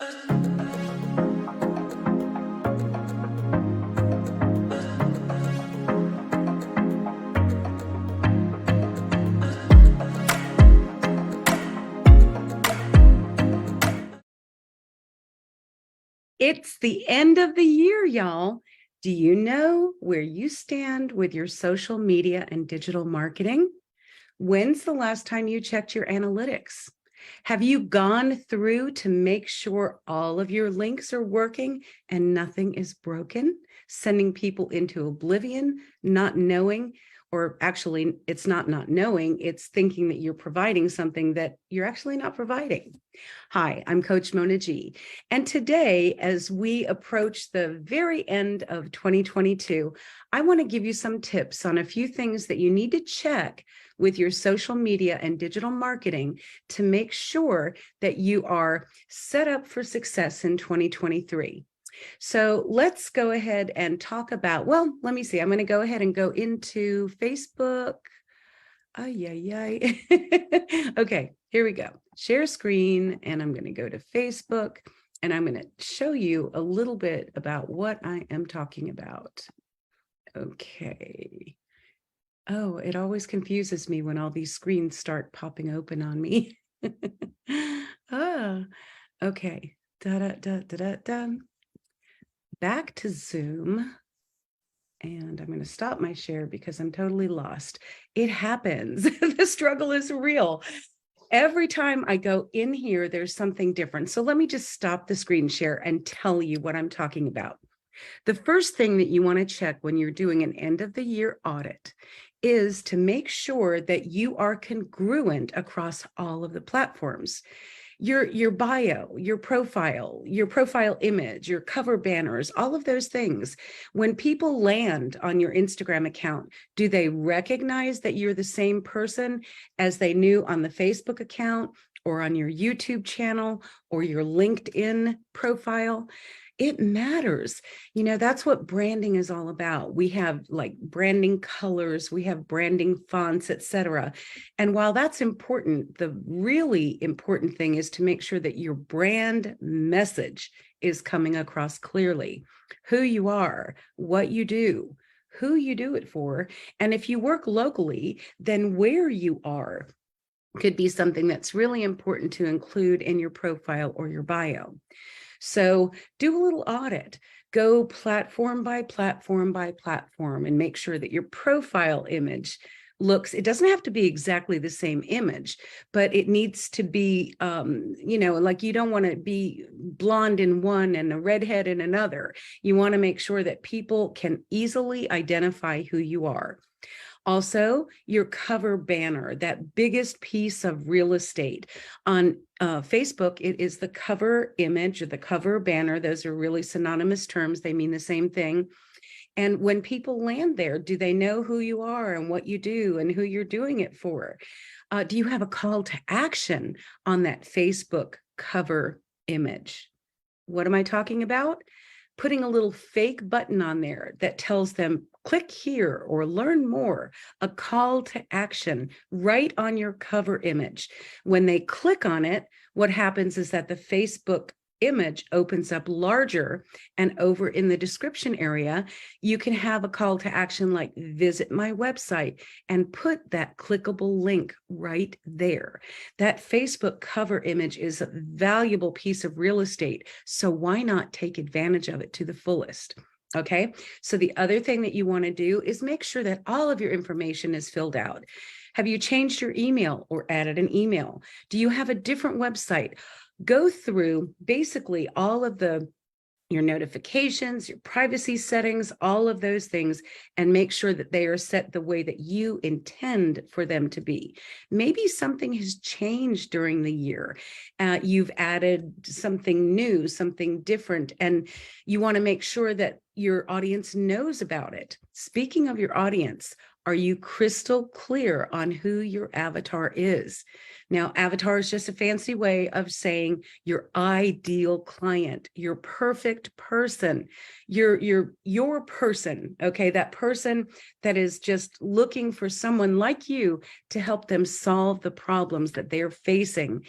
It's the end of the year, y'all. Do you know where you stand with your social media and digital marketing? When's the last time you checked your analytics? Have you gone through to make sure all of your links are working and nothing is broken, sending people into oblivion, not knowing, or actually it's not knowing, it's thinking that you're providing something that you're actually not providing? Hi, I'm Coach Mona G. And today, as we approach the very end of 2022, I want to give you some tips on a few things that you need to check with your social media and digital marketing to make sure that you are set up for success in 2023. So let's go ahead and talk about, well, let me see. I'm going to go ahead and go into Facebook. Okay, here we go. Share screen, and I'm going to go to Facebook, and I'm going to show you a little bit about what I am talking about. Okay. Oh, it always confuses me when all these screens start popping open on me. Okay. Back to Zoom. And I'm going to stop my share because I'm totally lost. It happens. The struggle is real. Every time I go in here, there's something different. So let me just stop the screen share and tell you what I'm talking about. The first thing that you want to check when you're doing an end of the year audit is to make sure that you are congruent across all of the platforms. Your bio, your profile image, your cover banners, all of those things. When people land on your Instagram account, do they recognize that you're the same person as they knew on the Facebook account or on your YouTube channel or your LinkedIn profile? It matters. You know, that's what branding is all about. We have like branding colors, we have branding fonts, etc. And while that's important, the really important thing is to make sure that your brand message is coming across clearly. Who you are, what you do, who you do it for, and if you work locally, then where you are could be something that's really important to include in your profile or your bio. So do a little audit, go platform by platform by platform, and make sure that your profile image looks, it doesn't have to be exactly the same image, but it needs to be, you know, like you don't want to be blonde in one and a redhead in another. You want to make sure that people can easily identify who you are. Also, your cover banner, that biggest piece of real estate. On Facebook, it is the cover image or the cover banner. Those are really synonymous terms. They mean the same thing. And when people land there, do they know who you are and what you do and who you're doing it for? Do you have a call to action on that Facebook cover image? What am I talking about? Putting a little fake button on there that tells them, click here or learn more, a call to action right on your cover image. When they click on it, what happens is that the Facebook image opens up larger, and over in the description area, you can have a call to action like visit my website and put that clickable link right there. That Facebook cover image is a valuable piece of real estate, so why not take advantage of it to the fullest? Okay, so the other thing that you want to do is make sure that all of your information is filled out. Have you changed your email or added an email? Do you have a different website? Go through basically all of your notifications, your privacy settings, all of those things, and make sure that they are set the way that you intend for them to be. Maybe something has changed during the year. You've added something new, something different, and you want to make sure that your audience knows about it. Speaking of your audience, are you crystal clear on who your avatar is? Now, avatar is just a fancy way of saying your ideal client, your perfect person, your person, okay? That person that is just looking for someone like you to help them solve the problems that they're facing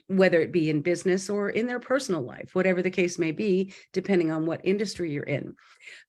whether it be in business or in their personal life, whatever the case may be, depending on what industry you're in.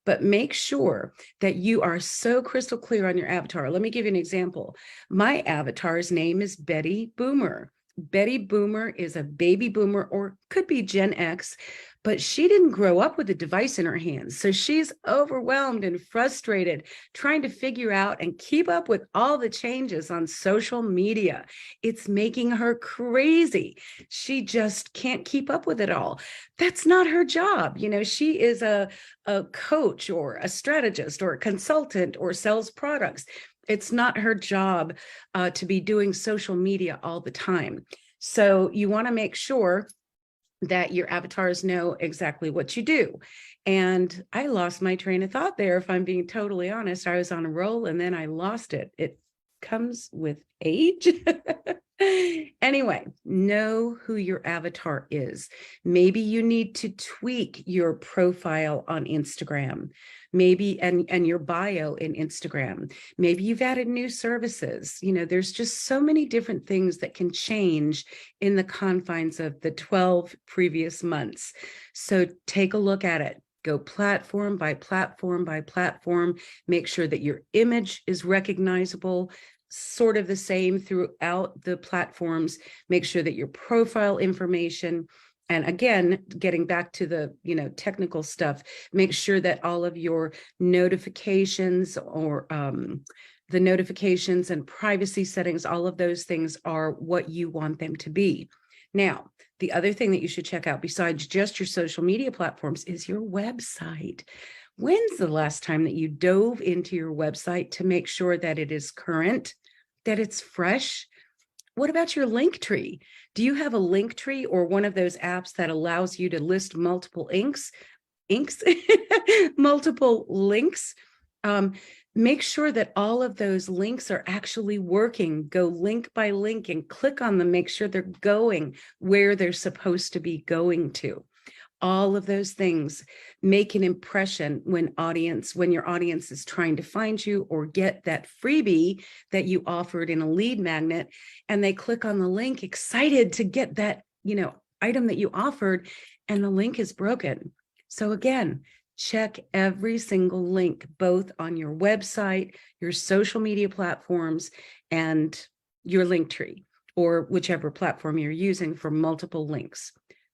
But make sure that you are so crystal clear on your avatar. Let me give you an example. My avatar's name is Betty Boomer. Betty Boomer is a baby boomer, or could be Gen X, but she didn't grow up with a device in her hands. So she's overwhelmed and frustrated trying to figure out and keep up with all the changes on social media. It's making her crazy. She just can't keep up with it all. That's not her job. You know, she is a coach or a strategist or a consultant or sells products. It's not her job to be doing social media all the time. So you want to make sure that your avatars know exactly what you do. And I lost my train of thought there. If I'm being totally honest, I was on a roll and then I lost it. It comes with age. Anyway, know who your avatar is. Maybe you need to tweak your profile on Instagram, maybe, and your bio in Instagram. Maybe you've added new services. You know, there's just so many different things that can change in the confines of the 12 previous months. So take a look at it. Go platform by platform by platform. Make sure that your image is recognizable, sort of the same throughout the platforms. Make sure that your profile information, and again, getting back to the, technical stuff, make sure that all of your notifications or the notifications and privacy settings, all of those things are what you want them to be. Now, the other thing that you should check out besides just your social media platforms is your website. When's the last time that you dove into your website to make sure that it is current, that it's fresh? What about your link tree? Do you have a link tree or one of those apps that allows you to list multiple multiple links? Make sure that all of those links are actually working. Go link by link and click on them. Make sure they're going where they're supposed to be going to. All of those things make an impression when your audience is trying to find you or get that freebie that you offered in a lead magnet, and they click on the link excited to get that, item that you offered, and the link is broken. So again, check every single link, both on your website, your social media platforms, and your link tree, or whichever platform you're using for multiple links.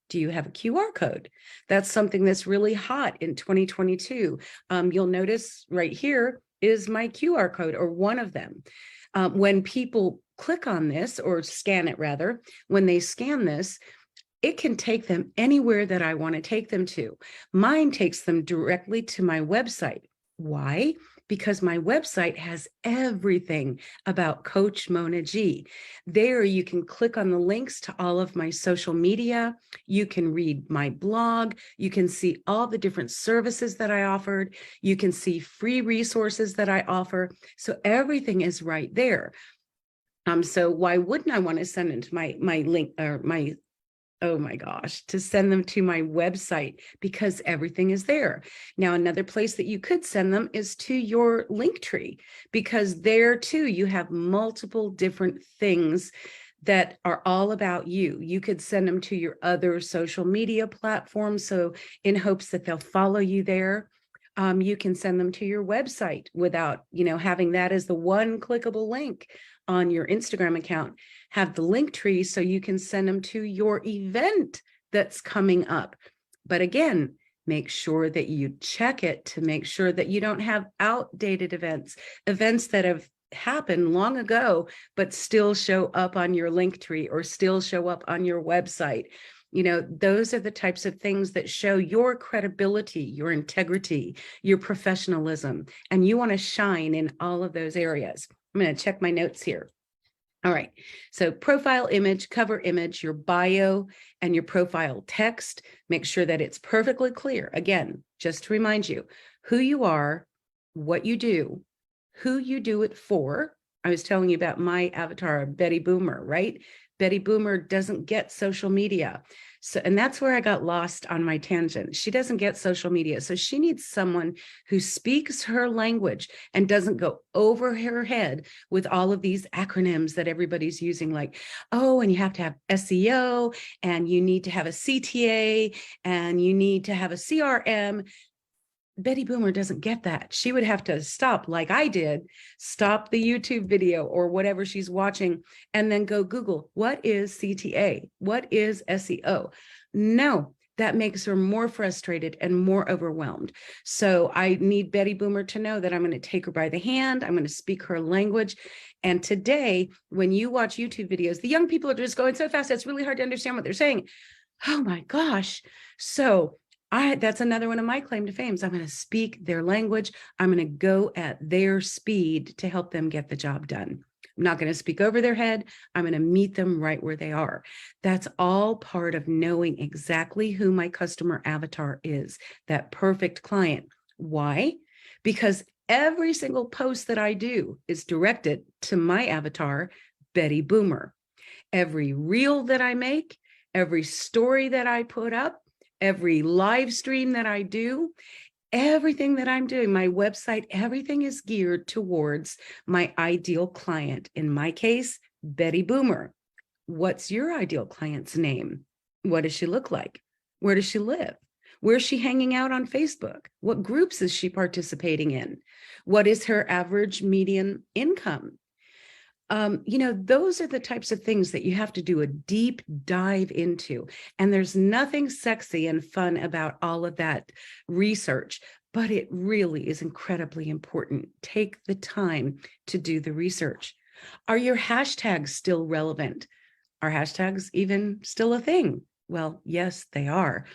Do you have a QR code? That's something that's really hot in 2022. You'll notice right here is my QR code, or one of them. When people click on this, or scan it rather, when they scan this, it can take them anywhere that I want to take them to. Mine takes them directly to my website. Why? Because my website has everything about Coach Mona G. There you can click on the links to all of my social media. You can read my blog. You can see all the different services that I offered. You can see free resources that I offer. So everything is right there. So why wouldn't I want to send it to my link, or to send them to my website? Because everything is there. Now, another place that you could send them is to your link tree, because there too, you have multiple different things that are all about you. You could send them to your other social media platforms, so in hopes that they'll follow you there. You can send them to your website without, having that as the one clickable link on your Instagram account. Have the link tree so you can send them to your event that's coming up. But again, make sure that you check it to make sure that you don't have outdated events that have happened long ago, but still show up on your link tree or still show up on your website. Those are the types of things that show your credibility, your integrity, your professionalism, and you want to shine in all of those areas. I'm going to check my notes here. All right. So profile image, cover image, your bio, and your profile text. Make sure that it's perfectly clear. Again, just to remind you who you are, what you do, who you do it for. I was telling you about my avatar, Betty Boomer, right? Betty Boomer doesn't get social media. So, and that's where I got lost on my tangent. She doesn't get social media. So she needs someone who speaks her language and doesn't go over her head with all of these acronyms that everybody's using, like, oh, and you have to have SEO, and you need to have a CTA, and you need to have a CRM. Betty Boomer doesn't get that. She would have to stop, like I did, stop the YouTube video or whatever she's watching, and then go Google, what is CTA? What is SEO? No, that makes her more frustrated and more overwhelmed. So I need Betty Boomer to know that I'm going to take her by the hand. I'm going to speak her language. And today, when you watch YouTube videos, the young people are just going so fast, it's really hard to understand what they're saying. Oh my gosh. So that's another one of my claim to fame. I'm going to speak their language. I'm going to go at their speed to help them get the job done. I'm not going to speak over their head. I'm going to meet them right where they are. That's all part of knowing exactly who my customer avatar is, that perfect client. Why? Because every single post that I do is directed to my avatar, Betty Boomer. Every reel that I make, every story that I put up, every live stream that I do, everything that I'm doing, my website, everything is geared towards my ideal client. In my case, Betty Boomer. What's your ideal client's name? What does she look like? Where does she live? Where's she hanging out on Facebook? What groups is she participating in? What is her average median income? Those are the types of things that you have to do a deep dive into. And there's nothing sexy and fun about all of that research, but it really is incredibly important. Take the time to do the research. Are your hashtags still relevant? Are hashtags even still a thing? Well, yes, they are.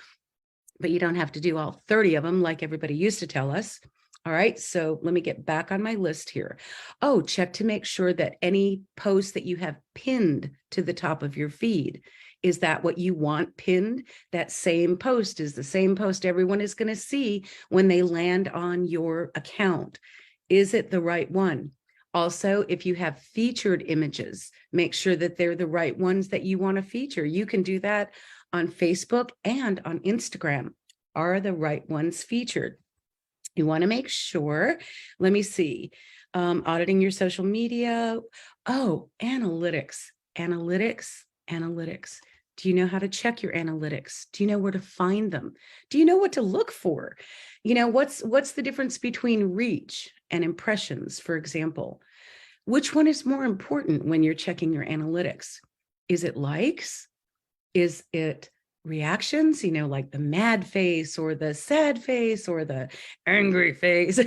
But you don't have to do all 30 of them like everybody used to tell us. All right, so let me get back on my list here. Oh, check to make sure that any post that you have pinned to the top of your feed, is that what you want pinned? That same post is the same post everyone is going to see when they land on your account. Is it the right one? Also, if you have featured images, make sure that they're the right ones that you want to feature. You can do that on Facebook and on Instagram. Are the right ones featured? You want to make sure, let me see, auditing your social media. Oh, analytics. Do you know how to check your analytics? Do you know where to find them? Do you know what to look for? What's the difference between reach and impressions, for example? Which one is more important when you're checking your analytics? Is it likes? Is it reactions, like the mad face or the sad face or the angry face?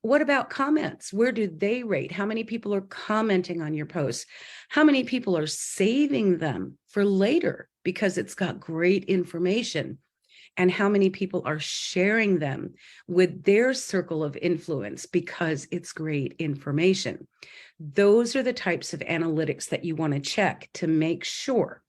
What about comments? Where do they rate? How many people are commenting on your posts? How many people are saving them for later because it's got great information? And how many people are sharing them with their circle of influence because it's great information? Those are the types of analytics that you want to check to make sure.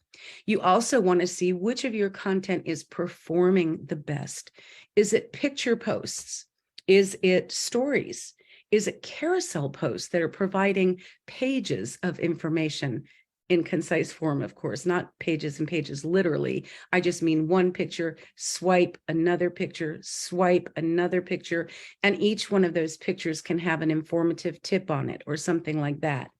You also want to see which of your content is performing the best. Is it picture posts? Is it stories? Is it carousel posts that are providing pages of information in concise form, of course, not pages and pages literally. I just mean one picture, swipe another picture, swipe another picture, and each one of those pictures can have an informative tip on it or something like that.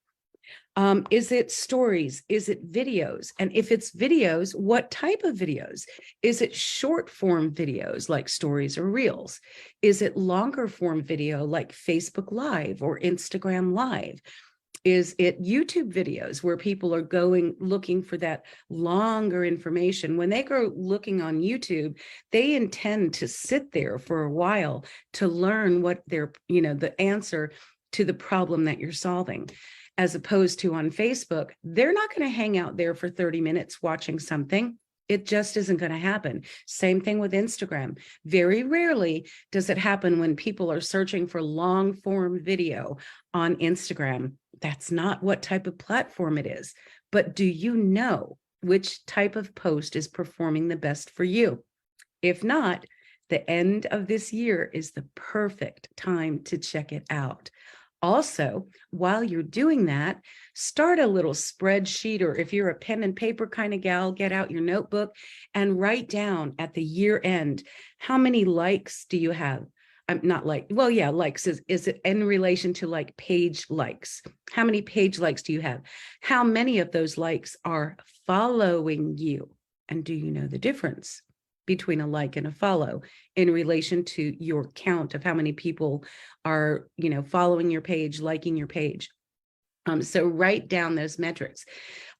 Is it stories? Is it videos? And if it's videos, what type of videos? Is it short form videos like stories or reels? Is it longer form video like Facebook Live or Instagram Live? Is it YouTube videos where people are looking for that longer information? When they go looking on YouTube, they intend to sit there for a while to learn what the answer to the problem that you're solving. As opposed to on Facebook, they're not going to hang out there for 30 minutes watching something. It just isn't going to happen. Same thing with Instagram. Very rarely does it happen when people are searching for long form video on Instagram. That's not what type of platform it is. But do you know which type of post is performing the best for you? If not, the end of this year is the perfect time to check it out. Also, while you're doing that, start a little spreadsheet, or if you're a pen and paper kind of gal, get out your notebook and write down at the year end, how many likes do you have? Not like, well, yeah, likes is it in relation to like page likes? How many page likes do you have? How many of those likes are following you? And do you know the difference between a like and a follow in relation to your count of how many people are, following your page, liking your page? So write down those metrics.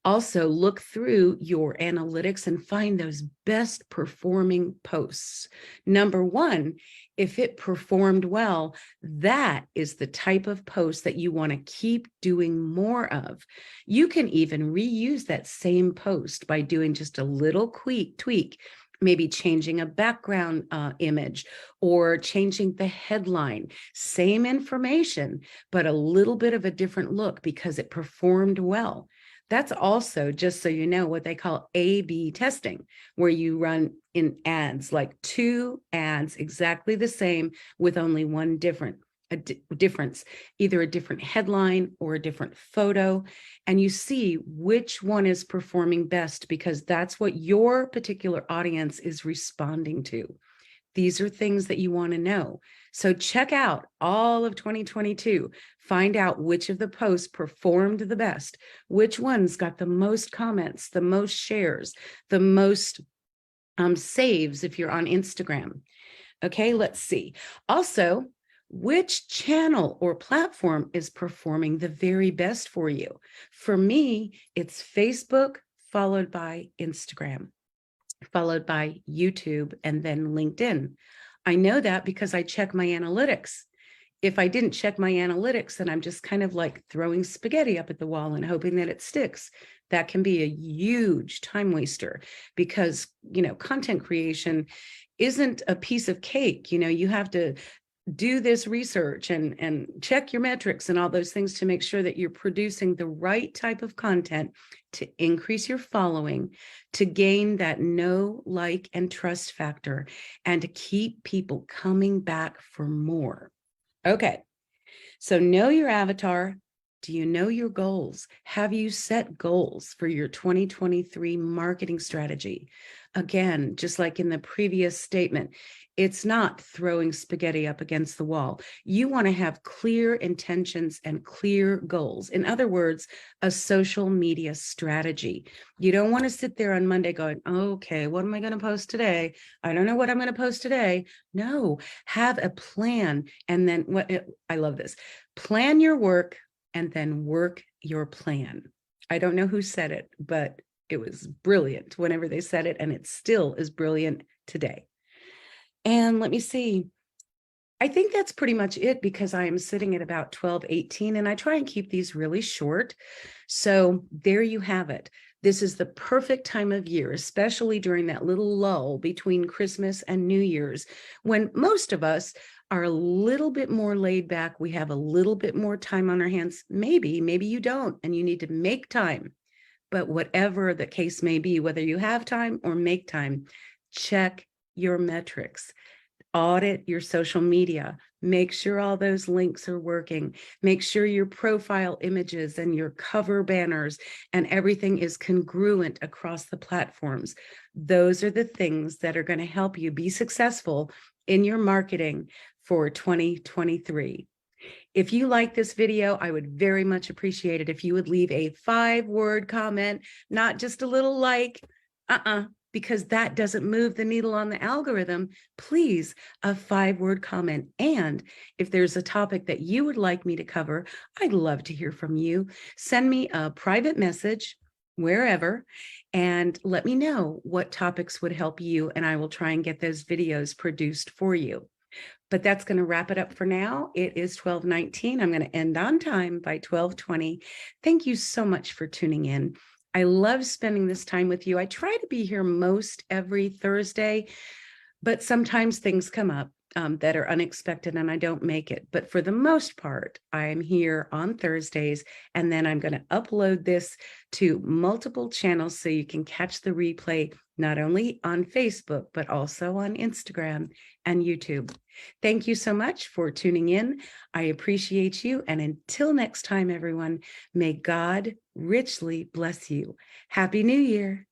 Also, look through your analytics and find those best performing posts. Number one, if it performed well, that is the type of post that you want to keep doing more of. You can even reuse that same post by doing just a little tweak, maybe changing a background image or changing the headline. Same information, but a little bit of a different look because it performed well. That's also, just so you know, what they call A/B testing, where you run in ads, like 2 ads exactly the same with only one difference, either a different headline or a different photo, and you see which one is performing best because that's what your particular audience is responding to. These are things that you want to know. So check out all of 2022. Find out which of the posts performed the best, which ones got the most comments, the most shares, the most saves if you're on Instagram. Okay, let's see. Also, which channel or platform is performing the very best for you? For me, it's Facebook, followed by Instagram, followed by YouTube, and then LinkedIn. I know that because I check my analytics. If I didn't check my analytics, then I'm just kind of like throwing spaghetti up at the wall and hoping that it sticks. That can be a huge time waster because, content creation isn't a piece of cake. You have to do this research and check your metrics and all those things to make sure that you're producing the right type of content to increase your following, to gain that know, like, and trust factor, and to keep people coming back for more. Okay, so know your avatar. Do you know your goals? Have you set goals for your 2023 marketing strategy? Again, just like in the previous statement, it's not throwing spaghetti up against the wall. You want to have clear intentions and clear goals. In other words, a social media strategy. You don't want to sit there on Monday going, okay, what am I going to post today? I don't know what I'm going to post today. No, have a plan. And then I love this. Plan your work and then work your plan. I don't know who said it, but it was brilliant whenever they said it, and it still is brilliant today. And let me see. I think that's pretty much it because I am sitting at about 12:18 and I try and keep these really short. So there you have it. This is the perfect time of year, especially during that little lull between Christmas and New Year's, when most of us are a little bit more laid back. We have a little bit more time on our hands. Maybe you don't, and you need to make time. But whatever the case may be, whether you have time or make time, check your metrics, audit your social media, make sure all those links are working, make sure your profile images and your cover banners and everything is congruent across the platforms. Those are the things that are going to help you be successful in your marketing for 2023. If you like this video, I would very much appreciate it if you would leave a 5-word comment, not just a little like, because that doesn't move the needle on the algorithm. Please, a 5-word comment. And if there's a topic that you would like me to cover, I'd love to hear from you. Send me a private message wherever and let me know what topics would help you, and I will try and get those videos produced for you. But that's going to wrap it up for now. It is 12:19. I'm going to end on time by 12:20. Thank you so much for tuning in. I love spending this time with you. I try to be here most every Thursday, but sometimes things come up. that are unexpected and I don't make it. But for the most part, I'm here on Thursdays, and then I'm going to upload this to multiple channels so you can catch the replay, not only on Facebook, but also on Instagram and YouTube. Thank you so much for tuning in. I appreciate you. And until next time, everyone, may God richly bless you. Happy New Year.